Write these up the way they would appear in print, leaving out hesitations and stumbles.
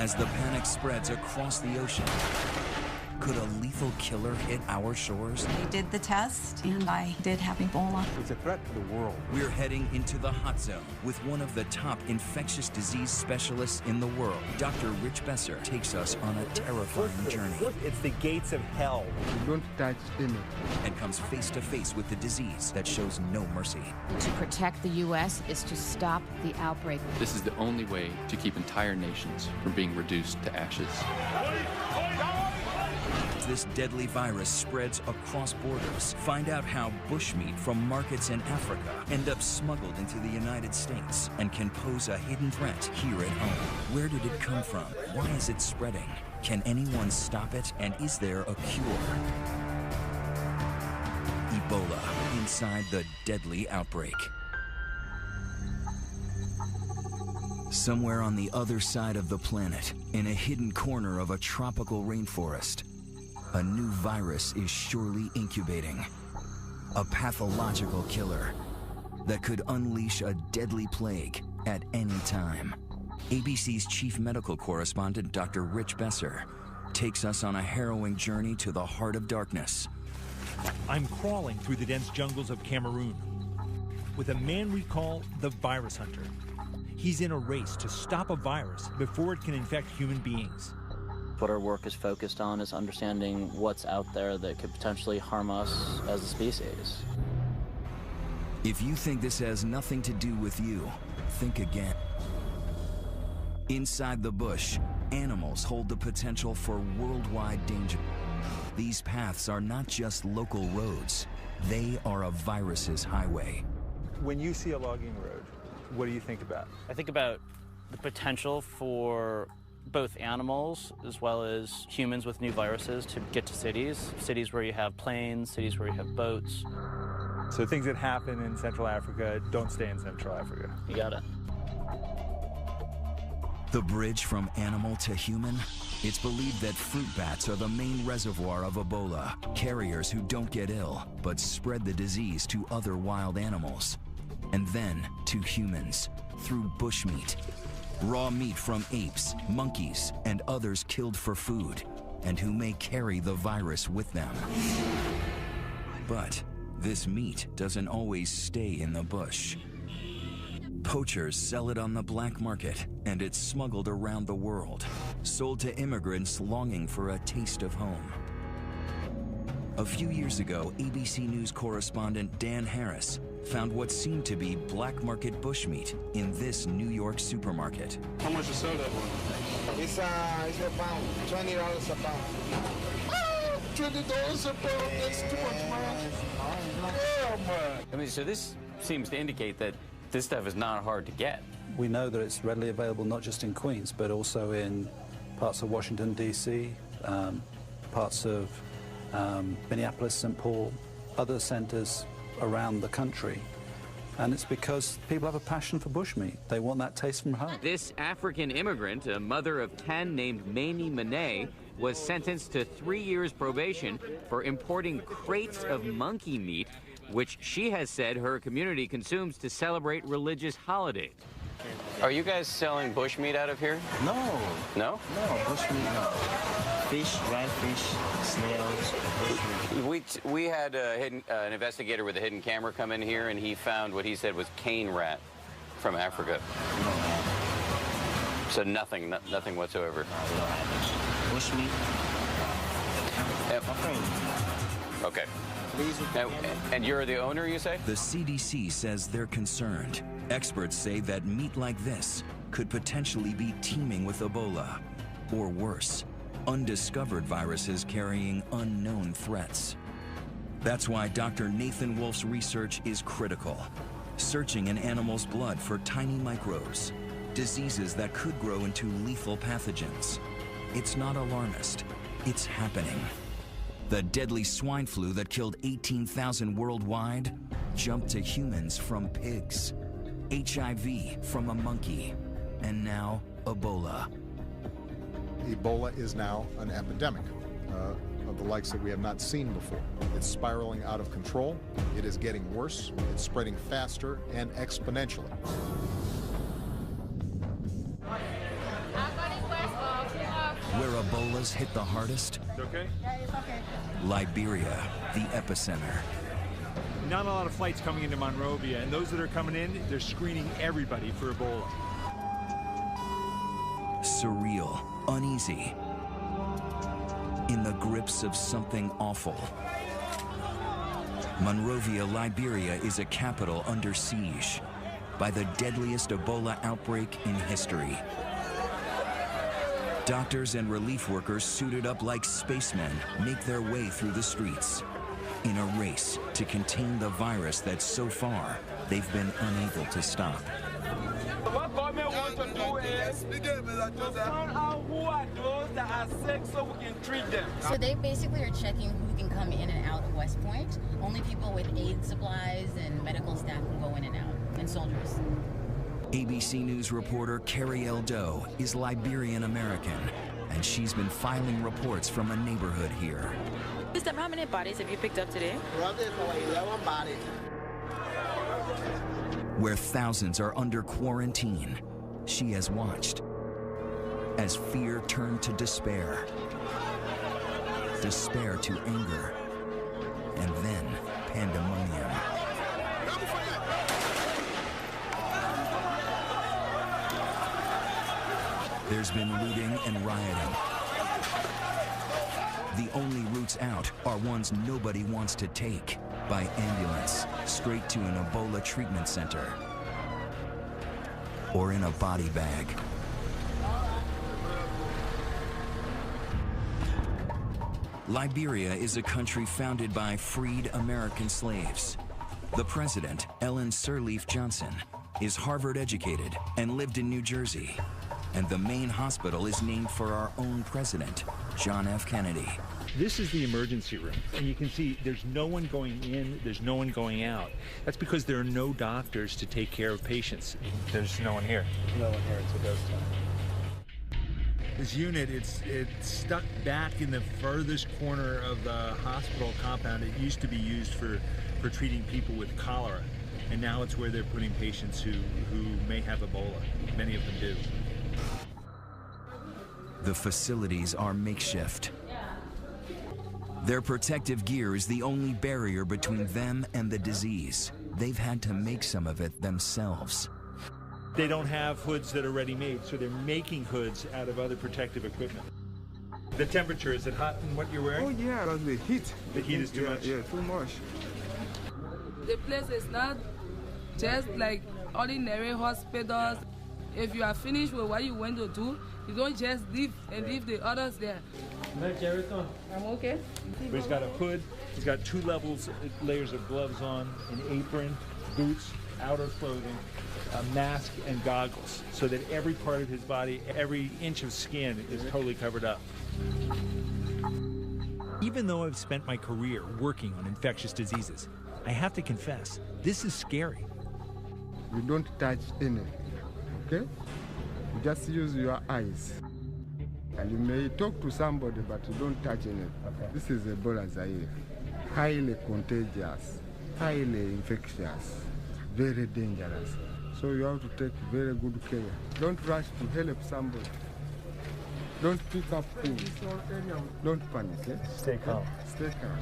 As the panic spreads across the ocean, could a lethal killer hit our shores? We did the test, and I did have Ebola. It's a threat to the world. We're heading into the hot zone with one of the top infectious disease specialists in the world. Dr. Rich Besser takes us on a terrifying journey. It's the gates of hell. You don't touch dinner. And comes face to face with the disease that shows no mercy. To protect the U.S. is to stop the outbreak. This is the only way to keep entire nations from being reduced to ashes. This deadly virus spreads across borders. Find out how bushmeat from markets in Africa end up smuggled into the United States and can pose a hidden threat here at home. Where did it come from? Why is it spreading? Can anyone stop it? And is there a cure? Ebola, inside the deadly outbreak. Somewhere on the other side of the planet, in a hidden corner of a tropical rainforest, a new virus is surely incubating. A pathological killer that could unleash a deadly plague at any time. ABC's chief medical correspondent, Dr. Rich Besser, takes us on a harrowing journey to the heart of darkness. I'm crawling through the dense jungles of Cameroon with a man we call the virus hunter. He's in a race to stop a virus before it can infect human beings. What our work is focused on is understanding what's out there that could potentially harm us as a species. If you think this has nothing to do with you, think again. Inside the bush, animals hold the potential for worldwide danger. These paths are not just local roads, they are a virus's highway. When you see a logging road, what do you think about? I think about the potential for both animals as well as humans with new viruses to get to cities where you have planes, cities where you have boats. So things that happen in Central Africa don't stay in Central Africa. You got it. The bridge from animal to human? It's believed that fruit bats are the main reservoir of Ebola, carriers who don't get ill, but spread the disease to other wild animals. And then to humans, through bushmeat. Raw meat from apes, monkeys, and others killed for food, and who may carry the virus with them. But this meat doesn't always stay in the bush. Poachers sell it on the black market, and it's smuggled around the world, sold to immigrants longing for a taste of home. A few years ago, ABC News correspondent Dan Harris found what seemed to be black market bushmeat in this New York supermarket. How much you sell that one? It's a pound, $20 a pound. Oh, $20 a pound, that's too much, man. Oh, man. I mean, so this seems to indicate that this stuff is not hard to get. We know that it's readily available not just in Queens, but also in parts of Washington, D.C., parts of Minneapolis, St. Paul, other centers around the country. And it's because people have a passion for bushmeat. They want that taste from home. This African immigrant, a mother of 10 named Mamie Monet, was sentenced to 3 years probation for importing crates of monkey meat, which she has said her community consumes to celebrate religious holidays. Are you guys selling bushmeat out of here? No. No? No, bushmeat, no. Fish, dried fish, snails, bushmeat. We had an investigator with a hidden camera come in here, and he found what he said was cane rat from Africa. No. So nothing whatsoever. No, we don't have it. Bushmeat. Yep. Okay. And you're the owner, you say? The CDC says they're concerned. Experts say that meat like this could potentially be teeming with Ebola, or worse, undiscovered viruses carrying unknown threats. That's why Dr. Nathan Wolf's research is critical, searching in animals' blood for tiny microbes, diseases that could grow into lethal pathogens. It's not alarmist, it's happening. The deadly swine flu that killed 18,000 worldwide jumped to humans from pigs, HIV from a monkey, and now Ebola. Ebola is now an epidemic of the likes that we have not seen before. It's spiraling out of control, it is getting worse, it's spreading faster and exponentially. Ebola's hit the hardest? Okay? Yeah, it's okay. Liberia, the epicenter. Not a lot of flights coming into Monrovia, and those that are coming in, they're screening everybody for Ebola. Surreal, uneasy, in the grips of something awful. Monrovia, Liberia is a capital under siege by the deadliest Ebola outbreak in history. Doctors and relief workers suited up like spacemen make their way through the streets in a race to contain the virus that so far they've been unable to stop. What government wants to do is to find out who are those that are sick so we can treat them. So they basically are checking who can come in and out of West Point. Only people with aid supplies and medical staff can go in and out, and soldiers. ABC News reporter Carrie L. Doe is Liberian-American, and she's been filing reports from a neighborhood here. How many bodies have you picked up today? Roughly for 11 bodies. Where thousands are under quarantine, she has watched as fear turned to despair, despair to anger, and then pandemonium. There's been looting and rioting. The only routes out are ones nobody wants to take, by ambulance, straight to an Ebola treatment center, or in a body bag. Liberia is a country founded by freed American slaves. The president, Ellen Sirleaf Johnson, is Harvard educated and lived in New Jersey. And the main hospital is named for our own president, John F. Kennedy. This is the emergency room, and you can see there's no one going in, there's no one going out. That's because there are no doctors to take care of patients. There's no one here. No one here, it's a ghost town. This unit, it's stuck back in the furthest corner of the hospital compound. It used to be used for treating people with cholera, and now it's where they're putting patients who may have Ebola. Many of them do. The facilities are makeshift. Their protective gear is the only barrier between them and the disease. They've had to make some of it themselves. They don't have hoods that are ready-made, so they're making hoods out of other protective equipment. The temperature, is it hot in what you're wearing? Oh yeah, that's the heat. The heat is too much? Yeah, too much. The place is not just like ordinary hospitals. If you are finished with what you want to do, you don't just leave and leave the others there. I'm okay. But he's got a hood, he's got 2 layers of gloves on, an apron, boots, outer clothing, a mask, and goggles, so that every part of his body, every inch of skin is totally covered up. Even though I've spent my career working on infectious diseases, I have to confess, this is scary. You don't touch anything, okay? You just use your eyes. And you may talk to somebody, but you don't touch anything. Okay. This is Ebola Zaire. Highly contagious, highly infectious, very dangerous. So you have to take very good care. Don't rush to help somebody. Don't pick up things. Don't panic. Eh? Stay calm. Stay calm.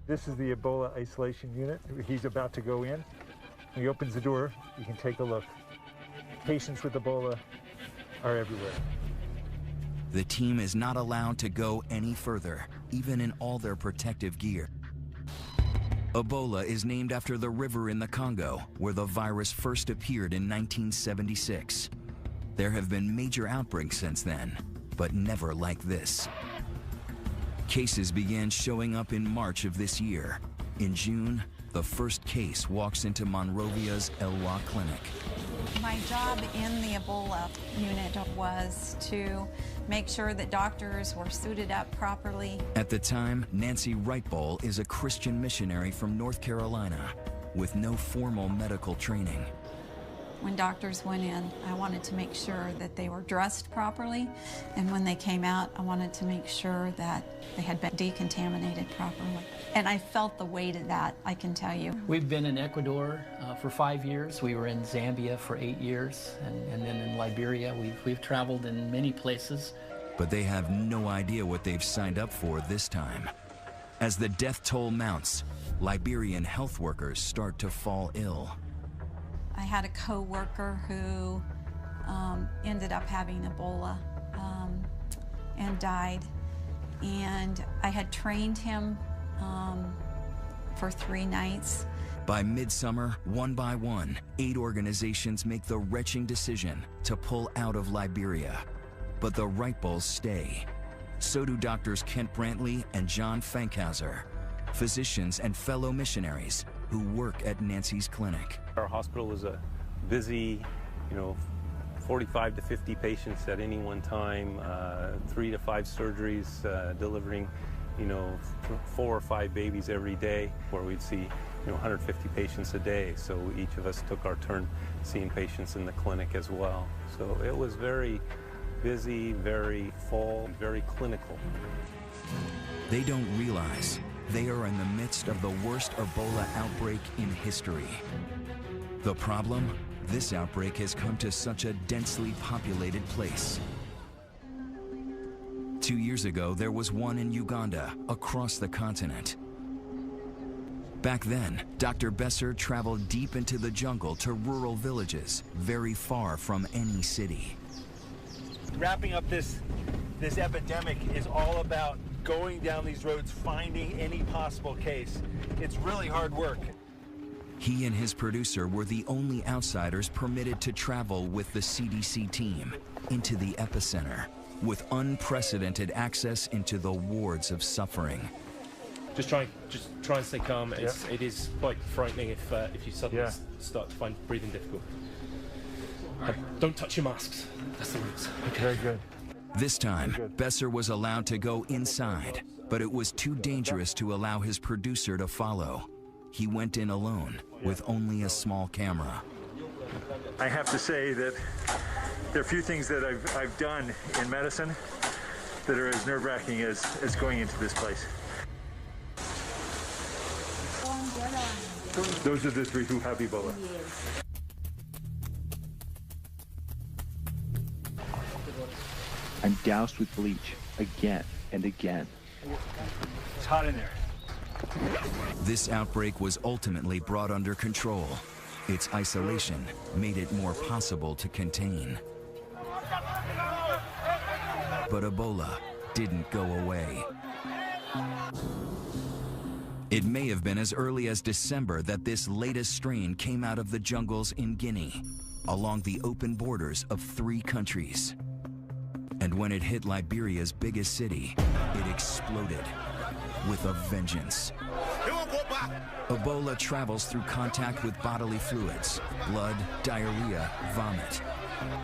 This is the Ebola isolation unit. He's about to go in. He opens the door, you can take a look. Patients with Ebola are everywhere. The team is not allowed to go any further, even in all their protective gear. Ebola is named after the river in the Congo, where the virus first appeared in 1976. There have been major outbreaks since then, but never like this. Cases began showing up in March of this year. In June, the first case walks into Monrovia's Elwa clinic. My job in the Ebola unit was to make sure that doctors were suited up properly. At the time, Nancy Wrightbowl is a Christian missionary from North Carolina with no formal medical training. When doctors went in, I wanted to make sure that they were dressed properly, and when they came out, I wanted to make sure that they had been decontaminated properly. And I felt the weight of that, I can tell you. We've been in Ecuador for 5 years. We were in Zambia for 8 years, and then in Liberia. We've traveled in many places. but they have no idea what they've signed up for this time. As the death toll mounts, Liberian health workers start to fall ill. I had a co-worker who ended up having Ebola and died. And I had trained him for 3 nights. By midsummer, one by one, 8 organizations make the wrenching decision to pull out of Liberia. But the Wright Bulls stay. So do doctors Kent Brantley and John Fankhauser, physicians and fellow missionaries who work at Nancy's clinic. Our hospital was a busy, 45 to 50 patients at any one time, 3 to 5 surgeries, delivering, 4 or 5 babies every day, where we'd see 150 patients a day. So each of us took our turn seeing patients in the clinic as well. So it was very busy, very full, very clinical. They don't realize they are in the midst of the worst Ebola outbreak in history. The problem? This outbreak has come to such a densely populated place. 2 years ago, there was one in Uganda, across the continent. Back then, Dr. Besser traveled deep into the jungle to rural villages, very far from any city. Wrapping up this epidemic is all about going down these roads, finding any possible case. It's really hard work. He and his producer were the only outsiders permitted to travel with the CDC team into the epicenter, with unprecedented access into the wards of suffering. Just try and stay calm. It is quite frightening if you suddenly start to find breathing difficult. Don't touch your masks. That's the rules. Okay. Very good. This time, Besser was allowed to go inside, but it was too dangerous to allow his producer to follow. He went in alone with only a small camera. I have to say that there are few things that I've done in medicine that are as nerve-wracking as going into this place. Those are the 3 who have Ebola. I'm doused with bleach again and again. It's hot in there. This outbreak was ultimately brought under control. Its isolation made it more possible to contain. But Ebola didn't go away. It may have been as early as December that this latest strain came out of the jungles in Guinea, along the open borders of 3 countries. And when it hit Liberia's biggest city, it exploded with a vengeance. Ebola travels through contact with bodily fluids, blood, diarrhea, vomit.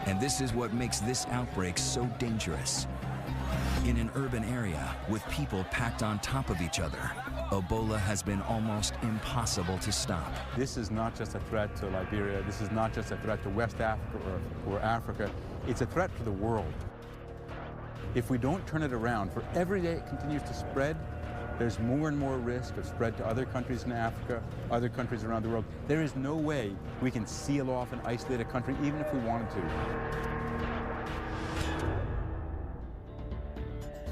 And this is what makes this outbreak so dangerous. In an urban area with people packed on top of each other, Ebola has been almost impossible to stop. This is not just a threat to Liberia. This is not just a threat to West Africa or Africa. It's a threat to the world. If we don't turn it around, for every day it continues to spread, there's more and more risk of spread to other countries in Africa, other countries around the world. There is no way we can seal off and isolate a country, even if we wanted to.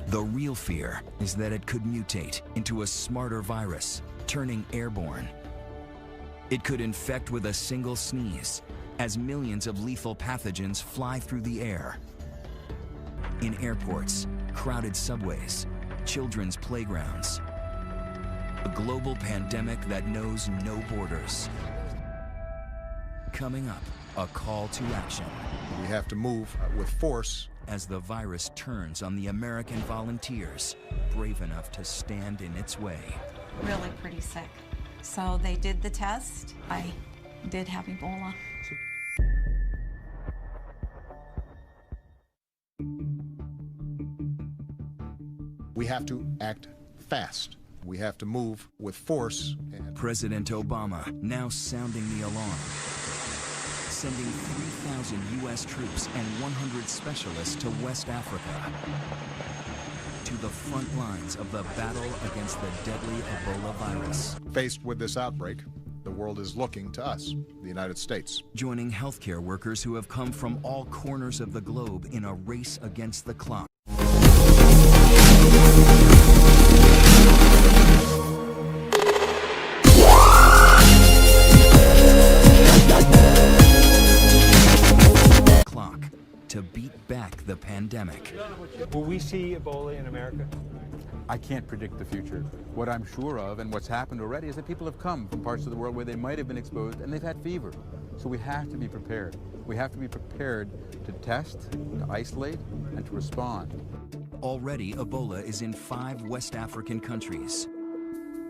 The real fear is that it could mutate into a smarter virus, turning airborne. It could infect with a single sneeze, as millions of lethal pathogens fly through the air. In airports, crowded subways, children's playgrounds. A global pandemic that knows no borders. Coming up, a call to action. We have to move with force. As the virus turns on the American volunteers, brave enough to stand in its way. Really pretty sick. So they did the test. I did have Ebola. We have to act fast. We have to move with force. President Obama now sounding the alarm, sending 3,000 U.S. troops and 100 specialists to West Africa, to the front lines of the battle against the deadly Ebola virus. Faced with this outbreak, the world is looking to us, the United States. Joining healthcare workers who have come from all corners of the globe in a race against the clock. back the pandemic. Will we see Ebola in America? I can't predict the future. What I'm sure of, and what's happened already, is that people have come from parts of the world where they might have been exposed and they've had fever. So we have to be prepared. We have to be prepared to test, to isolate, and to respond. Already, Ebola is in 5 West African countries.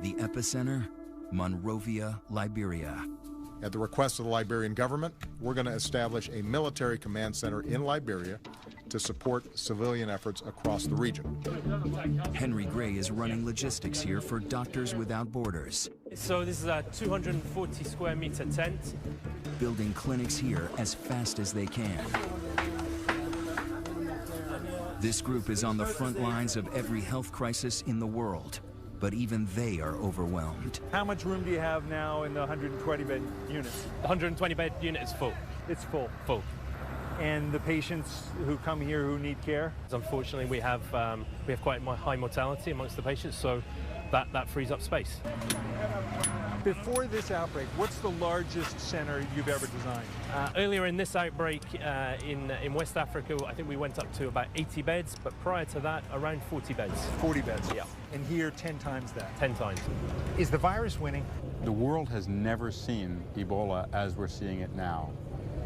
The epicenter, Monrovia, Liberia. At the request of the Liberian government, we're going to establish a military command center in Liberia to support civilian efforts across the region. Henry Gray is running logistics here for Doctors Without Borders. So this is a 240 square meter tent. Building clinics here as fast as they can. This group is on the front lines of every health crisis in the world, but even they are overwhelmed. How much room do you have now in the 120-bed unit? The 120-bed unit is full. It's full. Full. And the patients who come here who need care? Unfortunately, we have quite high mortality amongst the patients, so that frees up space. Before this outbreak, what's the largest center you've ever designed? Earlier in this outbreak in West Africa, I think we went up to about 80 beds, but prior to that, around 40 beds. 40 beds? Yeah. And here, 10 times that? 10 times. Is the virus winning? The world has never seen Ebola as we're seeing it now,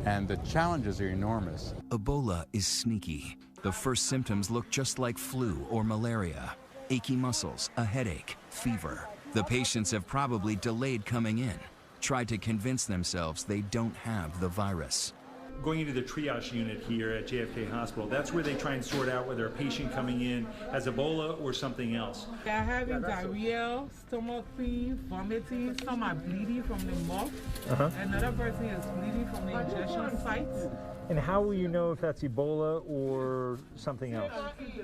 and the challenges are enormous. Ebola is sneaky. The first symptoms look just like flu or malaria. Achy muscles, a headache, fever. The patients have probably delayed coming in, tried to convince themselves they don't have the virus. Going into the triage unit here at JFK Hospital, that's where they try and sort out whether a patient coming in has Ebola or something else. They are having diarrhea, stomach pain, vomiting, some are bleeding from the mouth. Another person is bleeding from the injection sites. And how will you know if that's Ebola or something else?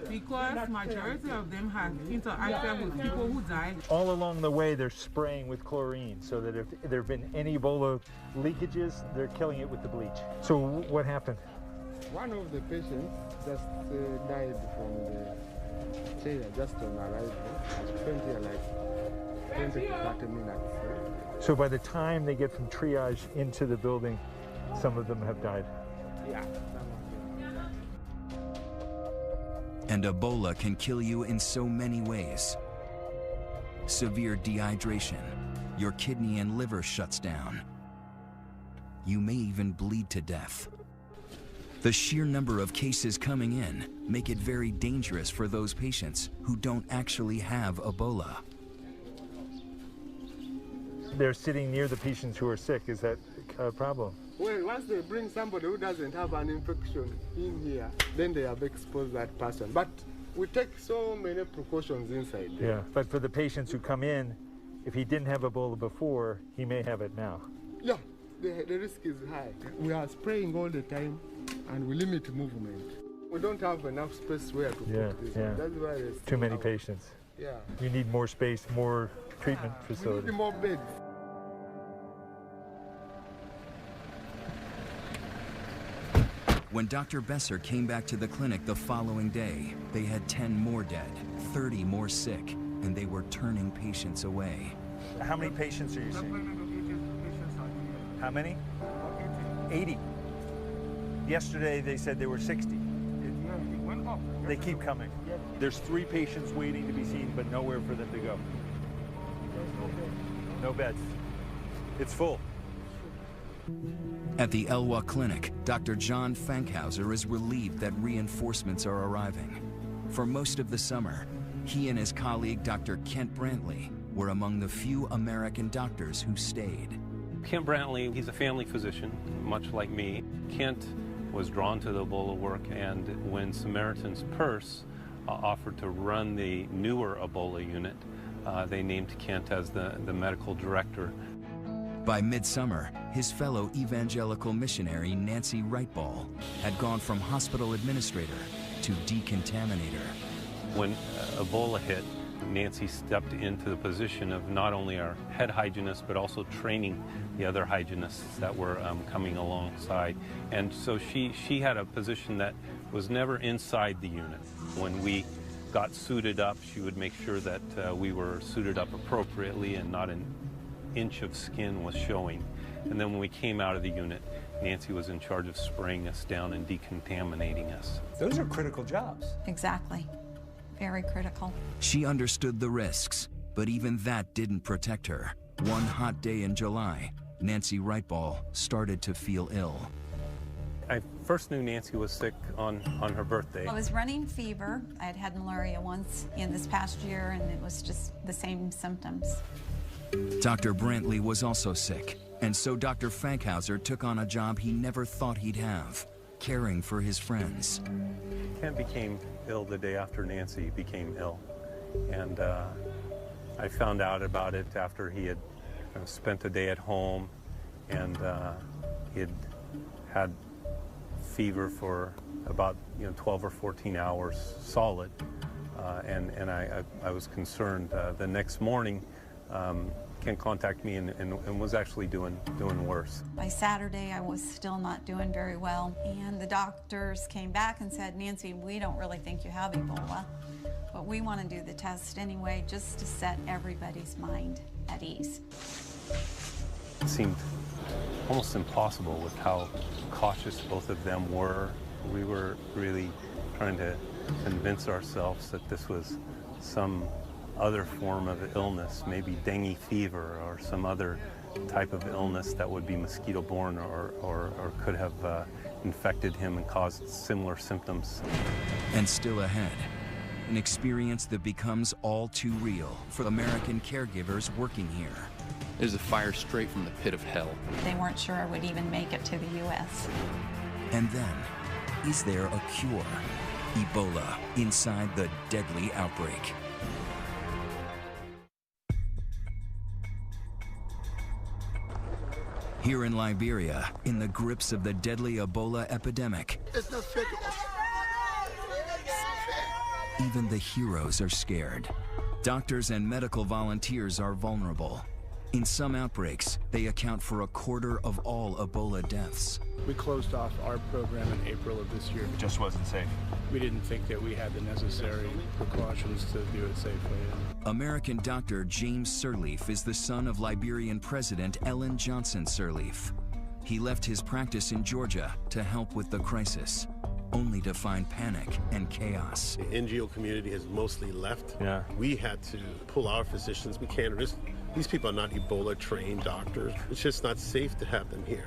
Because majority of them have interacted with people who died. All along the way, they're spraying with chlorine so that if there have been any Ebola leakages, they're killing it with the bleach. So what happened? One of the patients just died from the chair just on arrival. Spent here like 20 to 30 minutes. So by the time they get from triage into the building, some of them have died. Yeah. And Ebola can kill you in so many ways. Severe dehydration, your kidney and liver shuts down. You may even bleed to death. The sheer number of cases coming in make it very dangerous for those patients who don't actually have Ebola. They're sitting near the patients who are sick. Is that a problem? Well, once they bring somebody who doesn't have an infection in here, then they have exposed that person. But we take so many precautions inside there. Yeah, but for the patients who come in, if he didn't have Ebola before, he may have it now. Yeah, the risk is high. We are spraying all the time, and we limit movement. We don't have enough space where to put this. Yeah. That's why there's too many patients. Yeah. You need more space, more treatment facilities. We need more beds. When Dr. Besser came back to the clinic the following day, they had 10 more dead, 30 more sick, and they were turning patients away. How many patients are you seeing? How many? 80. Yesterday they said there were 60. They keep coming. There's 3 patients waiting to be seen, but nowhere for them to go. No beds. It's full. At the Elwha Clinic, Dr. John Fankhauser is relieved that reinforcements are arriving. For most of the summer, he and his colleague, Dr. Kent Brantley, were among the few American doctors who stayed. Kent Brantley, he's a family physician, much like me. Kent was drawn to the Ebola work, and when Samaritan's Purse offered to run the newer Ebola unit, they named Kent as the medical director. By midsummer, his fellow evangelical missionary Nancy Wrightball had gone from hospital administrator to decontaminator. When Ebola hit, Nancy stepped into the position of not only our head hygienist, but also training the other hygienists that were coming alongside. And so she had a position that was never inside the unit. When we got suited up, she would make sure that we were suited up appropriately and not an inch of skin was showing. And then when we came out of the unit, Nancy was in charge of spraying us down and decontaminating us. Those are critical jobs. Exactly. Very critical. She understood the risks, but even that didn't protect her. One hot day in July, Nancy Wrightball started to feel ill. I first knew Nancy was sick on her birthday. I was running fever. I had had malaria once in this past year, and it was just the same symptoms. Dr. Brantley was also sick, and so Dr. Fankhauser took on a job he never thought he'd have, caring for his friends. Kent became ill the day after Nancy became ill, and I found out about it after he had spent a day at home, and he had fever for about 12 or 14 hours solid, and I was concerned. The next morning, Ken contacted me and was actually doing worse. By Saturday, I was still not doing very well, and the doctors came back and said, Nancy, we don't really think you have Ebola, but we want to do the test anyway just to set everybody's mind at ease. It seemed almost impossible with how cautious both of them were. We were really trying to convince ourselves that this was some other form of illness, maybe dengue fever or some other type of illness that would be mosquito-borne or could have infected him and caused similar symptoms. And still ahead, an experience that becomes all too real for American caregivers working here. It was a fire straight from the pit of hell. They weren't sure I would even make it to the U.S. And then, is there a cure? Ebola inside the deadly outbreak. Here in Liberia, in the grips of the deadly Ebola epidemic, It's not fair to us. even the heroes are scared. Doctors and medical volunteers are vulnerable. In some outbreaks, they account for a quarter of all Ebola deaths. We closed off our program in April of this year. It just wasn't safe. We didn't think that we had the necessary precautions to do it safely. American doctor James Sirleaf is the son of Liberian President Ellen Johnson Sirleaf. He left his practice in Georgia to help with the crisis, only to find panic and chaos. The NGO community has mostly left. Yeah. We had to pull our physicians. We can't risk. These people are not Ebola trained doctors. It's just not safe to have them here.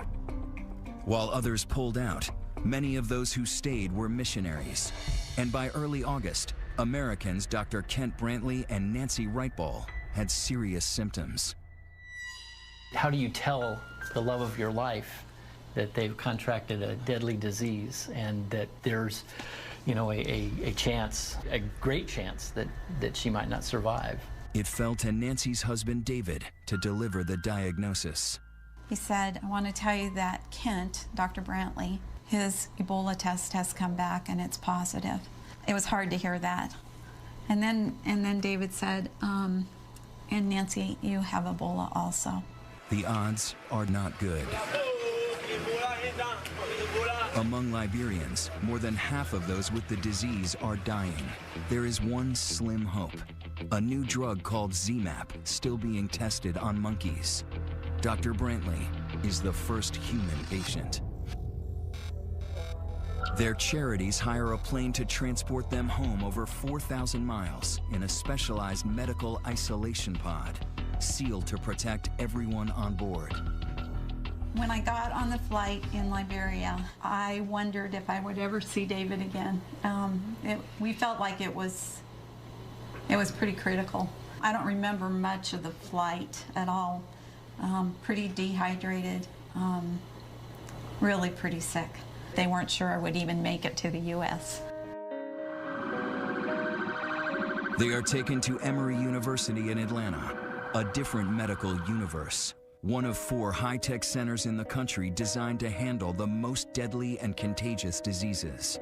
While others pulled out, many of those who stayed were missionaries. And by early August, Americans Dr. Kent Brantley and Nancy Wrightball had serious symptoms. How do you tell the love of your life that they've contracted a deadly disease and that there's, a chance, a great chance that she might not survive? It fell to Nancy's husband David to deliver the diagnosis. He said, I want to tell you that Kent, Dr. Brantley, his Ebola test has come back and it's positive. It was hard to hear that. And then David said, and Nancy, you have Ebola also. The odds are not good. Among Liberians, more than half of those with the disease are dying. There is one slim hope, a new drug called ZMapp still being tested on monkeys. Dr. Brantley is the first human patient. Their charities hire a plane to transport them home over 4,000 miles in a specialized medical isolation pod, sealed to protect everyone on board. When I got on the flight in Liberia, I wondered if I would ever see David again. We felt like it was pretty critical. I don't remember much of the flight at all. Pretty dehydrated, really pretty sick. They weren't sure I would even make it to the U.S. They are taken to Emory University in Atlanta, a different medical universe. One of 4 high-tech centers in the country designed to handle the most deadly and contagious diseases.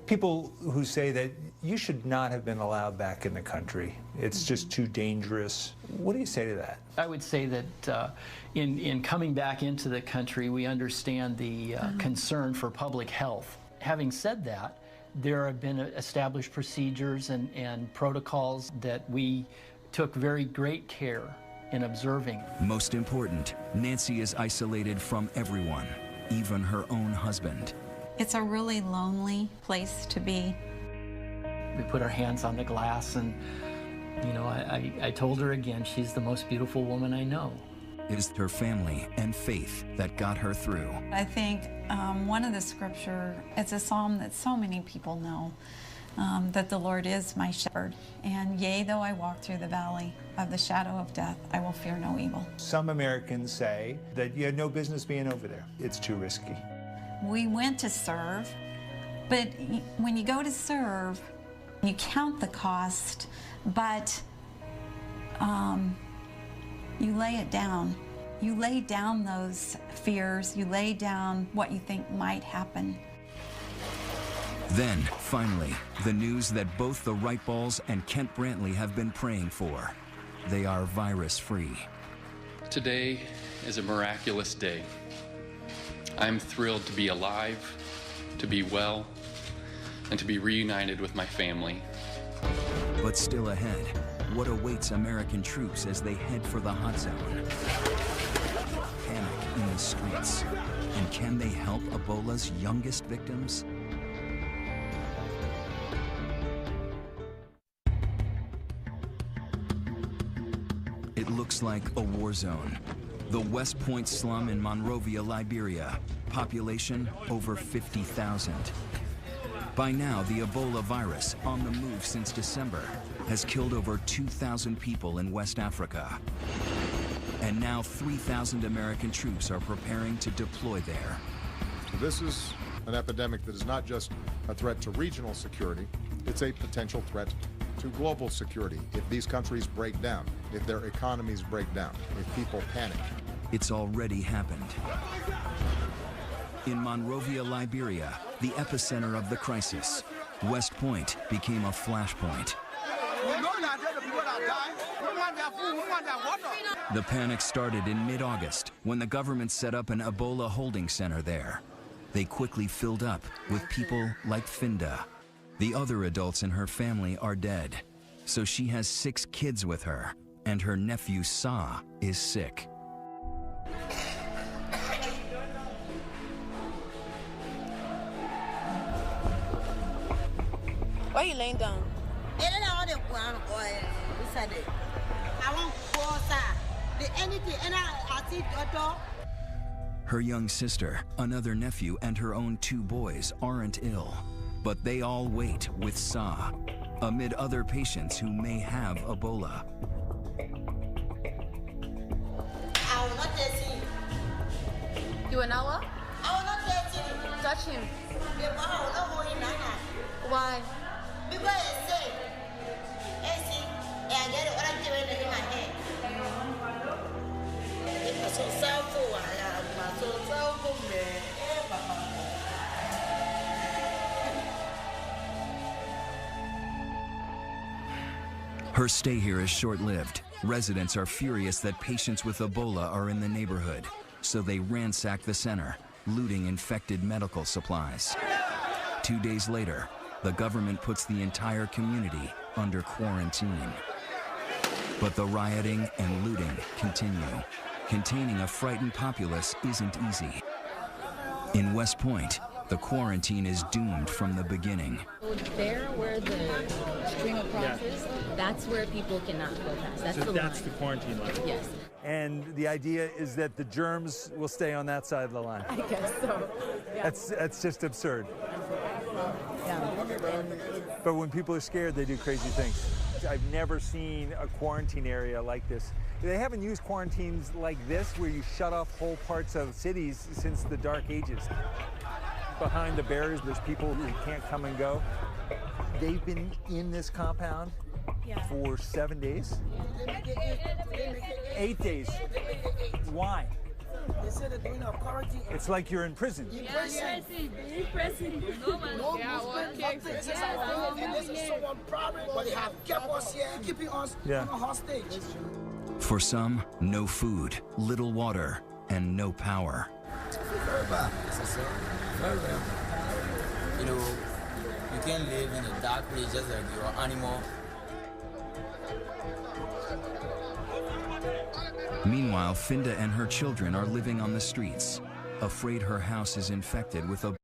People who say that you should not have been allowed back in the country, it's just too dangerous. What do you say to that? I would say that in coming back into the country, we understand the concern for public health. Having said that, there have been established procedures and protocols that we took very great care and observing. Most important, Nancy is isolated from everyone, even her own husband. It's a really lonely place to be. We put our hands on the glass, and you know, I told her again, she's the most beautiful woman I know. It is her family and faith that got her through. I think one of the scripture, it's a psalm that so many people know, that the Lord is my shepherd. And yea, though I walk through the valley of the shadow of death, I will fear no evil. Some Americans say that you had no business being over there. It's too risky. We went to serve, but when you go to serve, you count the cost, but you lay it down. You lay down those fears, you lay down what you think might happen. Then, finally, the news that both the Wright Balls and Kent Brantley have been praying for. They are virus-free. Today is a miraculous day. I'm thrilled to be alive, to be well, and to be reunited with my family. But still ahead, what awaits American troops as they head for the hot zone? Panic in the streets. And can they help Ebola's youngest victims? It looks like a war zone. The West Point slum in Monrovia, Liberia. Population over 50,000. By now, the Ebola virus, on the move since December, has killed over 2,000 people in West Africa. And now 3,000 American troops are preparing to deploy there. This is an epidemic that is not just a threat to regional security, it's a potential threat to global security. If these countries break down, if their economies break down, if people panic. It's already happened. In Monrovia, Liberia, the epicenter of the crisis, West Point became a flashpoint. The panic started in mid-August when the government set up an Ebola holding center there. They quickly filled up with people like Finda. The other adults in her family are dead, so she has 6 kids with her, and her nephew Sa is sick. Why are you laying down? Her young sister, another nephew, and her own 2 boys aren't ill, but they all wait with Sa, amid other patients who may have Ebola. I will not touch him. You will not what? I will not touch him. Touch him. I will not hold him now. Why? Because I say, I get it in my hand. It's so self-full. I'm so self-full, man. Her stay here is short-lived. Residents are furious that patients with Ebola are in the neighborhood, so they ransack the center, looting infected medical supplies. 2 days later, the government puts the entire community under quarantine. But the rioting and looting continue. Containing a frightened populace isn't easy. In West Point, the quarantine is doomed from the beginning. There where the string across is, that's where people cannot go past. That's the line. The quarantine line. Yes. And the idea is that the germs will stay on that side of the line. I guess so. Yeah. That's just absurd. Yeah. But when people are scared, they do crazy things. I've never seen a quarantine area like this. They haven't used quarantines like this, where you shut off whole parts of cities, since the Dark Ages. Behind the barriers, there's people who can't come and go. They've been in this compound for 7 days? 8 days. Why? They said they're doing a quarantine. It's like you're in prison. In prison. No movement, nothing. This is our home, and this is someone's problem, but they have kept us here, keeping us on a hostage. For some, no food, little water, and no power. Very bad. Very bad. You know, you can live in a dark place just like you're an animal. Meanwhile, Finda and her children are living on the streets, afraid her house is infected with a...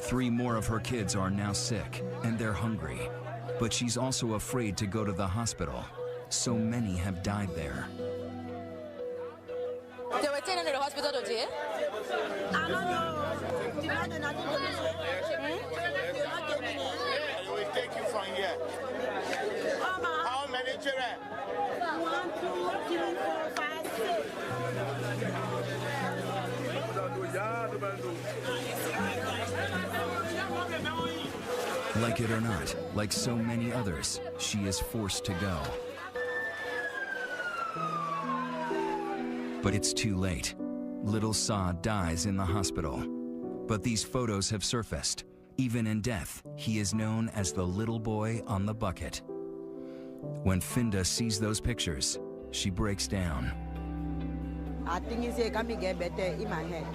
Three more of her kids are now sick, and they're hungry. But she's also afraid to go to the hospital. So many have died there. They were taken to the hospital today? I don't know. They will take you from here. How many children? 1, 2, 3, 4, 5, 6. Like it or not, like so many others, she is forced to go. But it's too late. Little Sa dies in the hospital. But these photos have surfaced. Even in death, he is known as the little boy on the bucket. When Finda sees those pictures, she breaks down. I think it's going to get better in my head.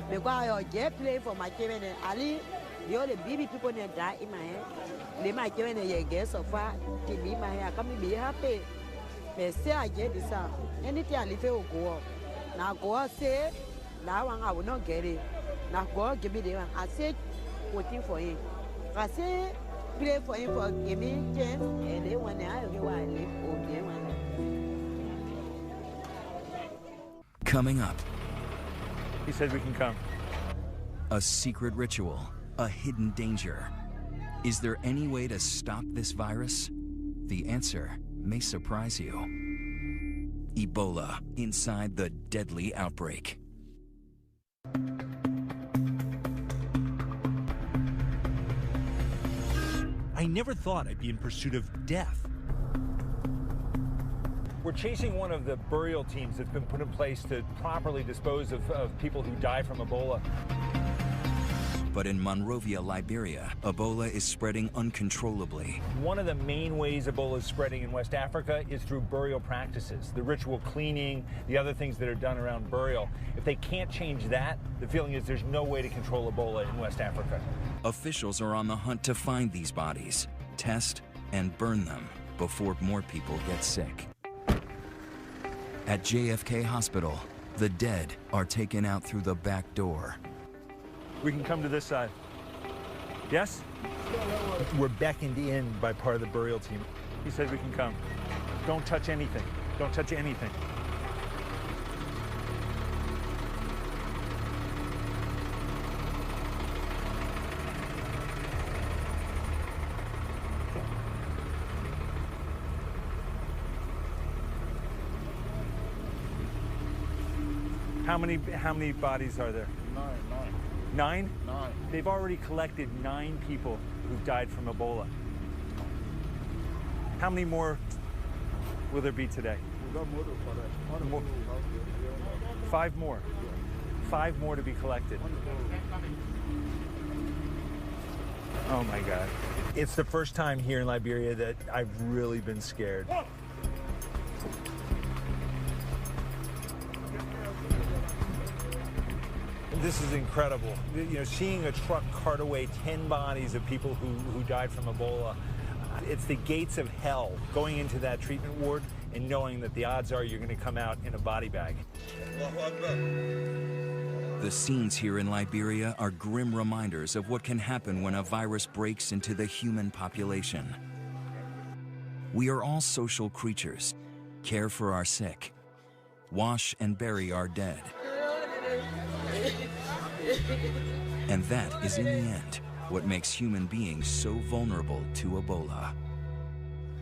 Because I just play for my children and Ali, the only baby people that die in my head. They my children and get so far to be my hair. I can't be happy. But say I get this out. Anything I live will go up. Now go out say that one I will not get it. Now go out give me the one. I said waiting for him. I say play for him for give me chance and then when I live okay one. Coming up. He said we can come. A secret ritual, a hidden danger. Is there any way to stop this virus? The answer may surprise you. Ebola inside the deadly outbreak. I never thought I'd be in pursuit of death. We're chasing one of the burial teams that's been put in place to properly dispose of people who die from Ebola. But in Monrovia, Liberia, Ebola is spreading uncontrollably. One of the main ways Ebola is spreading in West Africa is through burial practices, the ritual cleaning, the other things that are done around burial. If they can't change that, the feeling is there's no way to control Ebola in West Africa. Officials are on the hunt to find these bodies, test, and burn them before more people get sick. At JFK Hospital, the dead are taken out through the back door. We can come to this side. Yes? We're beckoned in by part of the burial team. He said we can come. Don't touch anything. Don't touch anything. How many bodies are there? 9? 9? They've already collected 9 people who've died from Ebola. How many more will there be today? 5 more. 5 more to be collected. Oh my God. It's the first time here in Liberia that I've really been scared. This is incredible. You know, seeing a truck cart away 10 bodies of people who died from Ebola. It's the gates of hell, going into that treatment ward and knowing that the odds are you're going to come out in a body bag. The scenes here in Liberia are grim reminders of what can happen when a virus breaks into the human population. We are all social creatures, care for our sick, wash and bury our dead. And that is, in the end, what makes human beings so vulnerable to Ebola.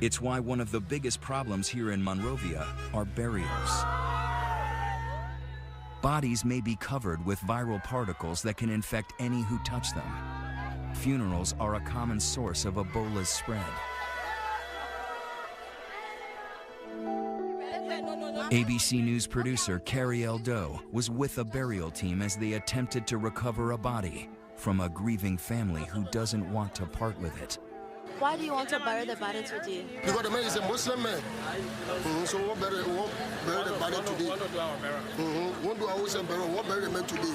It's why one of the biggest problems here in Monrovia are burials. Bodies may be covered with viral particles that can infect any who touch them. Funerals are a common source of Ebola's spread. ABC News producer Carrie Doe was with a burial team as they attempted to recover a body from a grieving family who doesn't want to part with it. Why do you want to bury the body today? Because the man is a Muslim man. So we won't bury the body today. Won't do our own burial, won't bury the man today.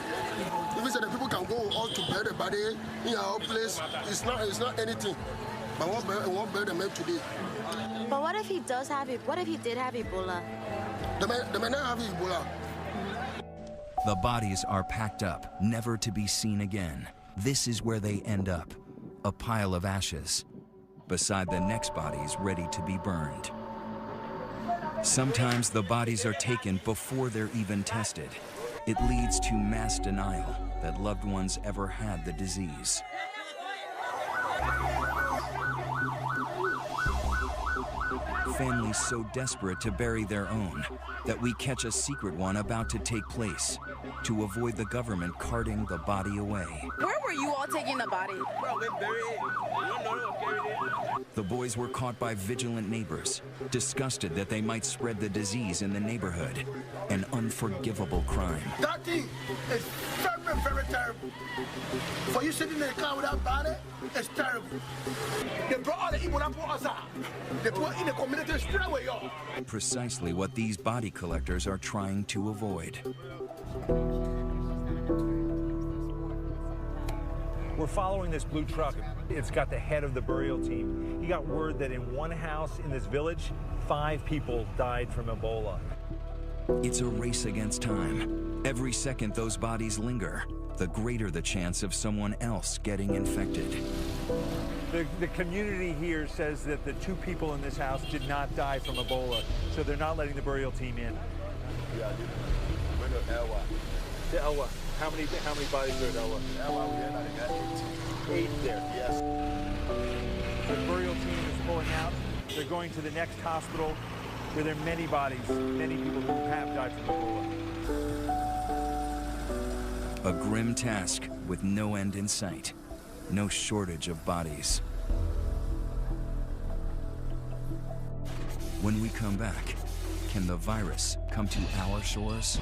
If we say the people can go out to bury the body in our place, it's not anything. But won't bury the man today. But what if he does have it? What if he did have Ebola? The man not have Ebola. The bodies are packed up, never to be seen again. This is where they end up, a pile of ashes, beside the next bodies ready to be burned. Sometimes the bodies are taken before they're even tested. It leads to mass denial that loved ones ever had the disease. Families so desperate to bury their own that we catch a secret one about to take place to avoid the government carting the body away. Where were you all taking the body? The boys were caught by vigilant neighbors, disgusted that they might spread the disease in the neighborhood, an unforgivable crime. That thing is very, very terrible. For you sitting in the car with that body, it's terrible. They brought all the Ebola for us out. They put in the community straight away, y'all. Precisely what these body collectors are trying to avoid. We're following this blue truck. It's got the head of the burial team. He got word that in one house in this village, 5 people died from Ebola. It's a race against time. Every second those bodies linger, the greater the chance of someone else getting infected. The community here says that the 2 people in this house did not die from Ebola, so they're not letting the burial team in. The Elwa. How many bodies are at Elwa? Eight there. Yes. The burial team is pulling out. They're going to the next hospital where there are many bodies, many people who have died from Ebola. A grim task with no end in sight. No shortage of bodies. When we come back, can the virus come to our shores?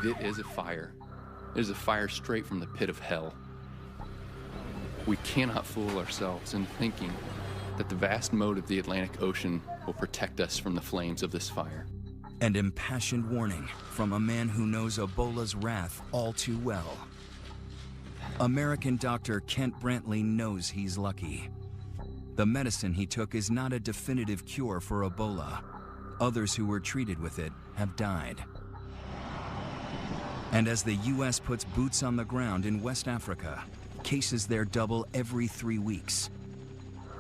It is a fire. It is a fire straight from the pit of hell. We cannot fool ourselves in thinking that the vast moat of the Atlantic Ocean will protect us from the flames of this fire. An impassioned warning from a man who knows Ebola's wrath all too well. American doctor Kent Brantley knows he's lucky. The medicine he took is not a definitive cure for Ebola. Others who were treated with it have died. And as the U.S. puts boots on the ground in West Africa, cases there double every 3 weeks.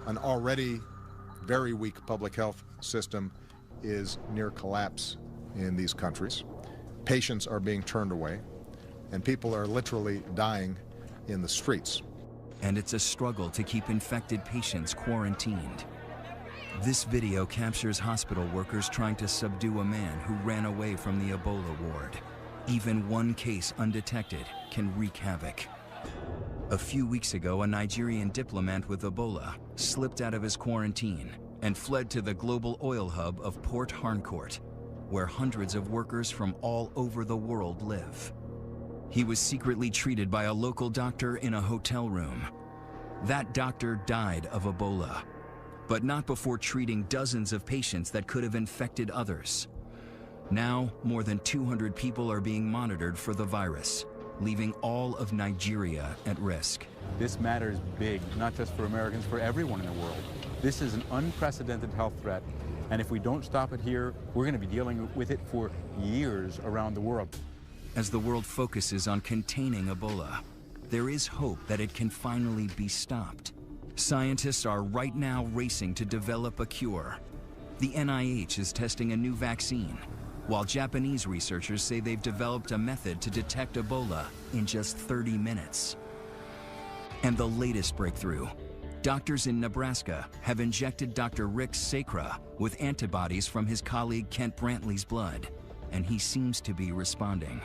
An already very weak public health system is near collapse in these countries. Patients are being turned away, and people are literally dying in the streets. And it's a struggle to keep infected patients quarantined. This video captures hospital workers trying to subdue a man who ran away from the Ebola ward. Even one case undetected can wreak havoc. A few weeks ago, a Nigerian diplomat with Ebola slipped out of his quarantine and fled to the global oil hub of Port Harcourt, where hundreds of workers from all over the world live. He was secretly treated by a local doctor in a hotel room. That doctor died of Ebola, but not before treating dozens of patients that could have infected others. Now, more than 200 people are being monitored for the virus, leaving all of Nigeria at risk. This matter is big, not just for Americans, for everyone in the world. This is an unprecedented health threat, and if we don't stop it here, we're going to be dealing with it for years around the world. As the world focuses on containing Ebola, there is hope that it can finally be stopped. Scientists are right now racing to develop a cure. The NIH is testing a new vaccine, while Japanese researchers say they've developed a method to detect Ebola in just 30 minutes. And the latest breakthrough, doctors in Nebraska have injected Dr. Rick Sacra with antibodies from his colleague Kent Brantley's blood, and he seems to be responding.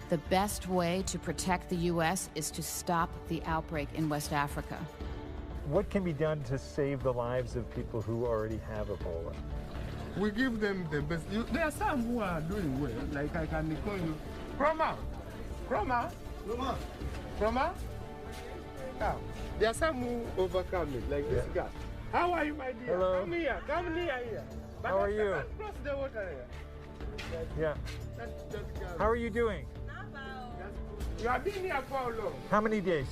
The best way to protect the U.S. is to stop the outbreak in West Africa. What can be done to save the lives of people who already have Ebola? We give them the best. There are some who are doing well, like I can call you. Croma! Now, there are some who overcome it, like this guy. How are you, my dear? Hello. Come near here. But How are you? Cross the water here. Yeah. How are you doing? You have been here for how long? How many days?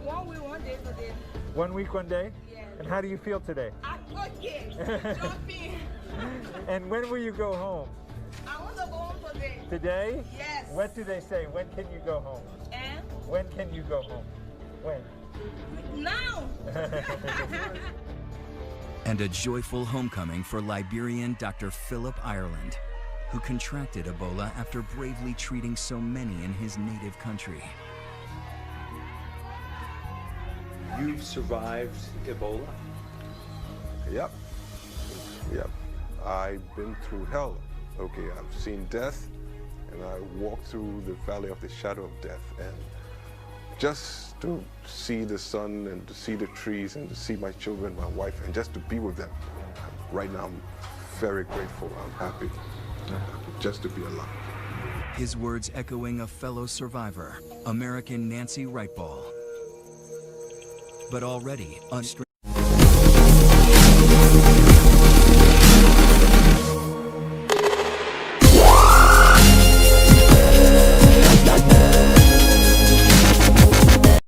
1 week, 1 day today. 1 week, 1 day? Yes. And how do you feel today? I'm okay. Jumping. And when will you go home? I want to go home today. Today? Yes. What do they say? When can you go home? And? When can you go home? When? Now. And a joyful homecoming for Liberian Dr. Philip Ireland, who contracted Ebola after bravely treating so many in his native country. You've survived Ebola? Yep. I've been through hell. Okay, I've seen death, and I walked through the valley of the shadow of death. And just to see the sun and to see the trees and to see my children, my wife, and just to be with them. Right now, I'm very grateful. I'm happy just to be alive. His words echoing a fellow survivor, American Nancy Wrightball. But already unstrung.